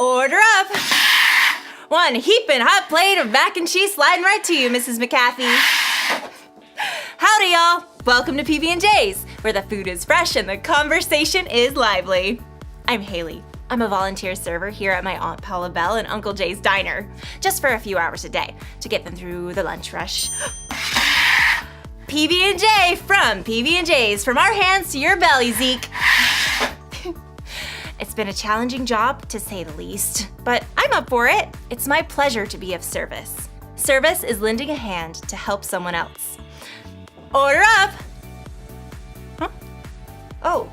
Order up! One heaping hot plate of mac and cheese sliding right to you, Mrs. McAfee. Howdy, y'all. Welcome to PB&J's, where the food is fresh and the conversation is lively. I'm Haley. I'm a volunteer server here at my Aunt Paula Bell and Uncle Jay's diner, just for a few hours a day to get them through the lunch rush. PB&J from PB&J's, from our hands to your belly, Zeke. It's been a challenging job, to say the least, but I'm up for it. It's my pleasure to be of service. Service is lending a hand to help someone else. Order up! Huh? Oh,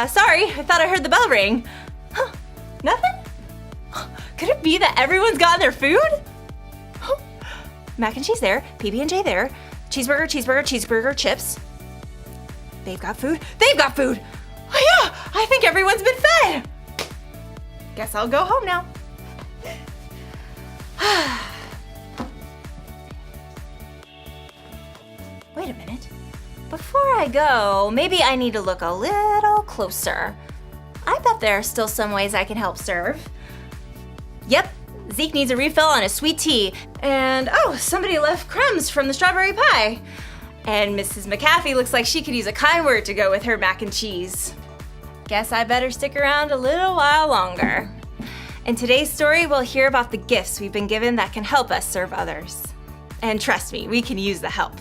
sorry, I thought I heard the bell ring. Huh, nothing? Could it be that everyone's gotten their food? Mac and cheese there, PB&J there, cheeseburger, cheeseburger, cheeseburger, chips. They've got food? They've got food! Oh yeah, I think everyone's been fed. Guess I'll go home now. Wait a minute. Before I go, maybe I need to look a little closer. I bet there are still some ways I can help serve. Yep, Zeke needs a refill on his sweet tea. And oh, somebody left crumbs from the strawberry pie. And Mrs. McAfee looks like she could use a kind word to go with her mac and cheese. Guess I better stick around a little while longer. In today's story, we'll hear about the gifts we've been given that can help us serve others. And trust me, we can use the help.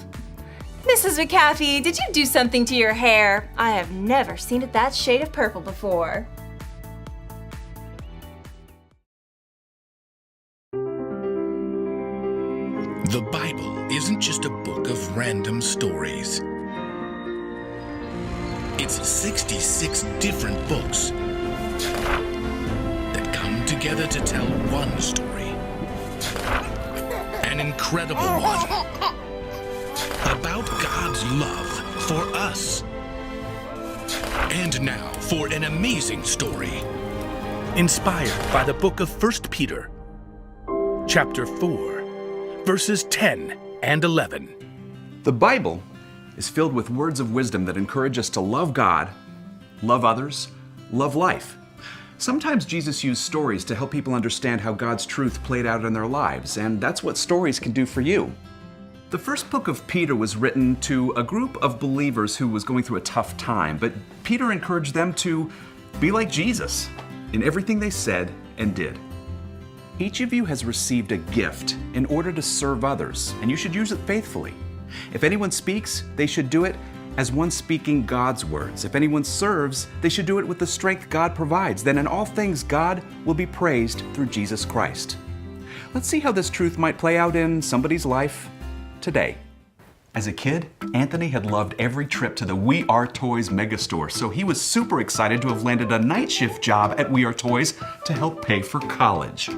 Mrs. McAfee, did you do something to your hair? I have never seen it that shade of purple before. The Bible isn't just a book of random stories. It's 66 different books that come together to tell one story. An incredible one. About God's love for us. And now for an amazing story. Inspired by the book of 1 Peter, chapter 4, verses 10 and 11. The Bible is filled with words of wisdom that encourage us to love God, love others, love life. Sometimes Jesus used stories to help people understand how God's truth played out in their lives, and that's what stories can do for you. The first book of Peter was written to a group of believers who was going through a tough time, but Peter encouraged them to be like Jesus in everything they said and did. Each of you has received a gift in order to serve others, and you should use it faithfully. If anyone speaks, they should do it as one speaking God's words. If anyone serves, they should do it with the strength God provides. Then in all things, God will be praised through Jesus Christ. Let's see how this truth might play out in somebody's life today. As a kid, Anthony had loved every trip to the We Are Toys megastore, so he was super excited to have landed a night shift job at We Are Toys to help pay for college.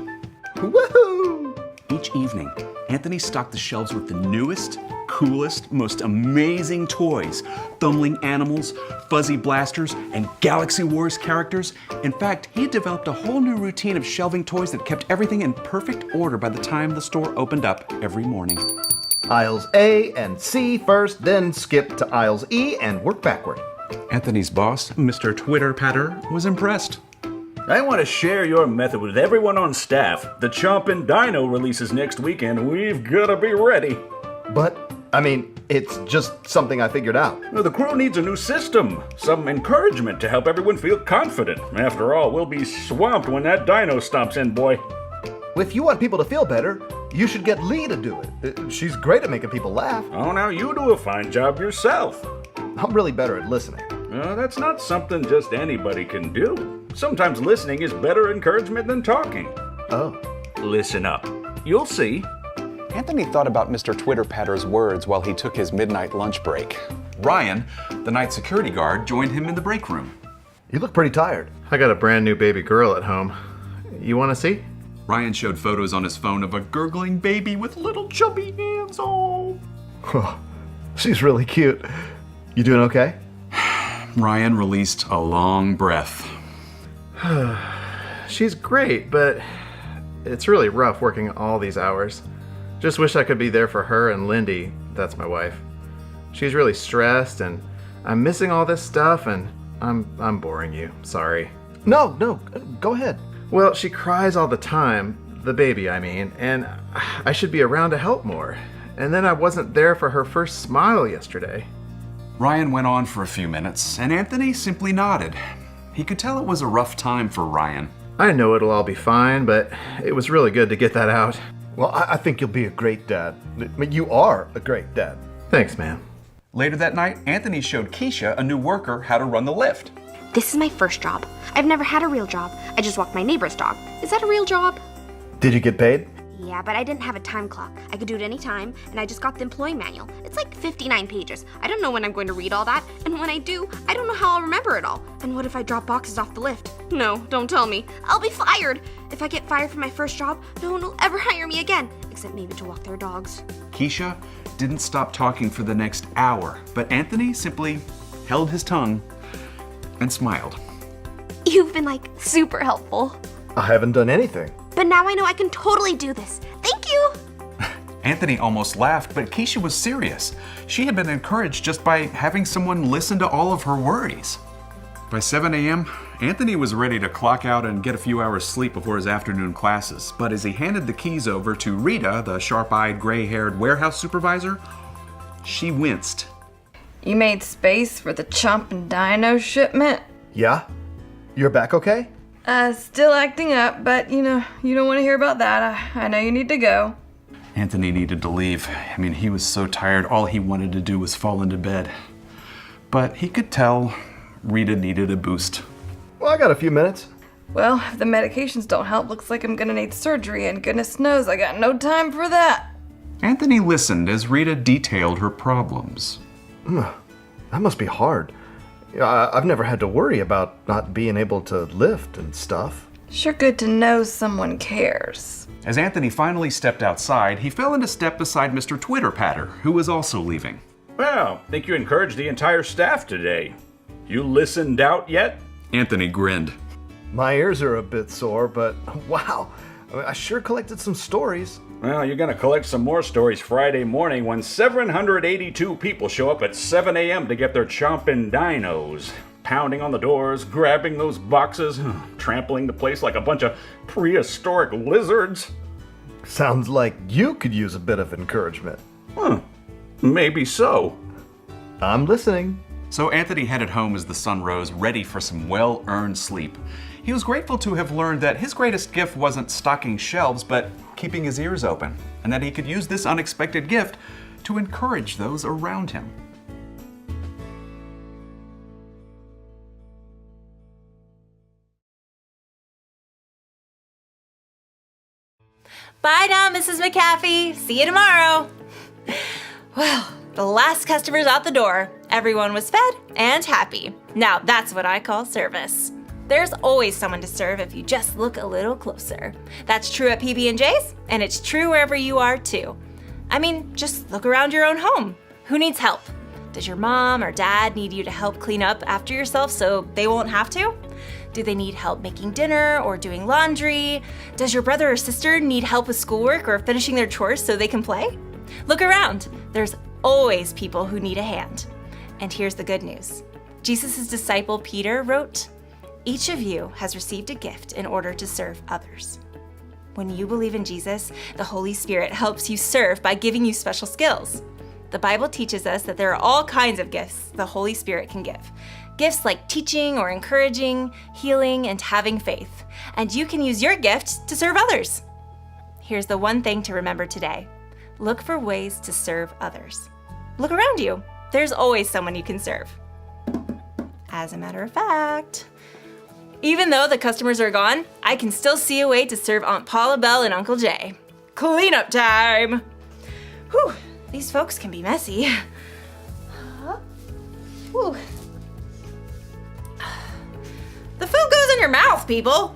Woohoo! Each evening, Anthony stocked the shelves with the newest, coolest, most amazing toys. Thumbling animals, fuzzy blasters, and Galaxy Wars characters. In fact, he had developed a whole new routine of shelving toys that kept everything in perfect order by the time the store opened up every morning. Aisles A and C first, then skip to aisles E and work backward. Anthony's boss, Mr. Twitter Patter, was impressed. I want to share your method with everyone on staff. The Chompin' Dino releases next weekend. We've got to be ready. But, it's just something I figured out. The crew needs a new system. Some encouragement to help everyone feel confident. After all, we'll be swamped when that dino stomps in, boy. If you want people to feel better, you should get Lee to do it. She's great at making people laugh. Oh, now you do a fine job yourself. I'm really better at listening. That's not something just anybody can do. Sometimes listening is better encouragement than talking. Oh. Listen up. You'll see. Anthony thought about Mr. Twitter Patter's words while he took his midnight lunch break. Ryan, the night security guard, joined him in the break room. You look pretty tired. I got a brand new baby girl at home. You want to see? Ryan showed photos on his phone of a gurgling baby with little chubby hands. Oh. She's really cute. You doing okay? Ryan released a long breath. She's great, but it's really rough working all these hours. Just wish I could be there for her and Lindy, that's my wife. She's really stressed and I'm missing all this stuff and I'm boring you. Sorry. No, go ahead. Well, she cries all the time, the baby, I mean, and I should be around to help more. And then I wasn't there for her first smile yesterday. Ryan went on for a few minutes, and Anthony simply nodded. He could tell it was a rough time for Ryan. I know it'll all be fine, but it was really good to get that out. Well, I think you'll be a great dad. I mean, you are a great dad. Thanks, man. Later that night, Anthony showed Keisha, a new worker, how to run the lift. This is my first job. I've never had a real job. I just walked my neighbor's dog. Is that a real job? Did you get paid? Yeah, but I didn't have a time clock. I could do it any time, and I just got the employee manual. It's like 59 pages. I don't know when I'm going to read all that, and when I do, I don't know how I'll remember it all. And what if I drop boxes off the lift? No, don't tell me. I'll be fired. If I get fired from my first job, no one will ever hire me again, except maybe to walk their dogs. Keisha didn't stop talking for the next hour, but Anthony simply held his tongue and smiled. You've been like super helpful. I haven't done anything. But now I know I can totally do this. Thank you. Anthony almost laughed, but Keisha was serious. She had been encouraged just by having someone listen to all of her worries. By 7 a.m., Anthony was ready to clock out and get a few hours sleep before his afternoon classes. But as he handed the keys over to Rita, the sharp-eyed, gray-haired warehouse supervisor, she winced. You made space for the chomping dino shipment? Yeah? You're back okay? Still acting up, but you don't want to hear about that. I know you need to go. Anthony needed to leave. I mean, he was so tired, all he wanted to do was fall into bed. But he could tell Rita needed a boost. Well, I got a few minutes. Well, if the medications don't help, looks like I'm gonna need surgery, and goodness knows I got no time for that. Anthony listened as Rita detailed her problems. That must be hard. I've never had to worry about not being able to lift and stuff. Sure good to know someone cares. As Anthony finally stepped outside, he fell into step beside Mr. Twitter-Patter, who was also leaving. Well, think you encouraged the entire staff today. You listened out yet? Anthony grinned. My ears are a bit sore, but wow, I sure collected some stories. Well, you're gonna collect some more stories Friday morning when 782 people show up at 7 a.m. to get their chomping dinos. Pounding on the doors, grabbing those boxes, trampling the place like a bunch of prehistoric lizards. Sounds like you could use a bit of encouragement. Maybe so. I'm listening. So Anthony headed home as the sun rose, ready for some well-earned sleep. He was grateful to have learned that his greatest gift wasn't stocking shelves, but keeping his ears open, and that he could use this unexpected gift to encourage those around him. Bye now, Mrs. McAfee. See you tomorrow. Well, the last customer's out the door. Everyone was fed and happy. Now that's what I call service. There's always someone to serve if you just look a little closer. That's true at PB&J's, and it's true wherever you are too. I mean, just look around your own home. Who needs help? Does your mom or dad need you to help clean up after yourself so they won't have to? Do they need help making dinner or doing laundry? Does your brother or sister need help with schoolwork or finishing their chores so they can play? Look around. There's always people who need a hand. And here's the good news. Jesus' disciple Peter wrote, "Each of you has received a gift in order to serve others." When you believe in Jesus, the Holy Spirit helps you serve by giving you special skills. The Bible teaches us that there are all kinds of gifts the Holy Spirit can give. Gifts like teaching or encouraging, healing, and having faith. And you can use your gift to serve others. Here's the one thing to remember today. Look for ways to serve others. Look around you. There's always someone you can serve. As a matter of fact, even though the customers are gone, I can still see a way to serve Aunt Paula Bell and Uncle Jay. Cleanup time! Whew, these folks can be messy. Whew. The food goes in your mouth, people.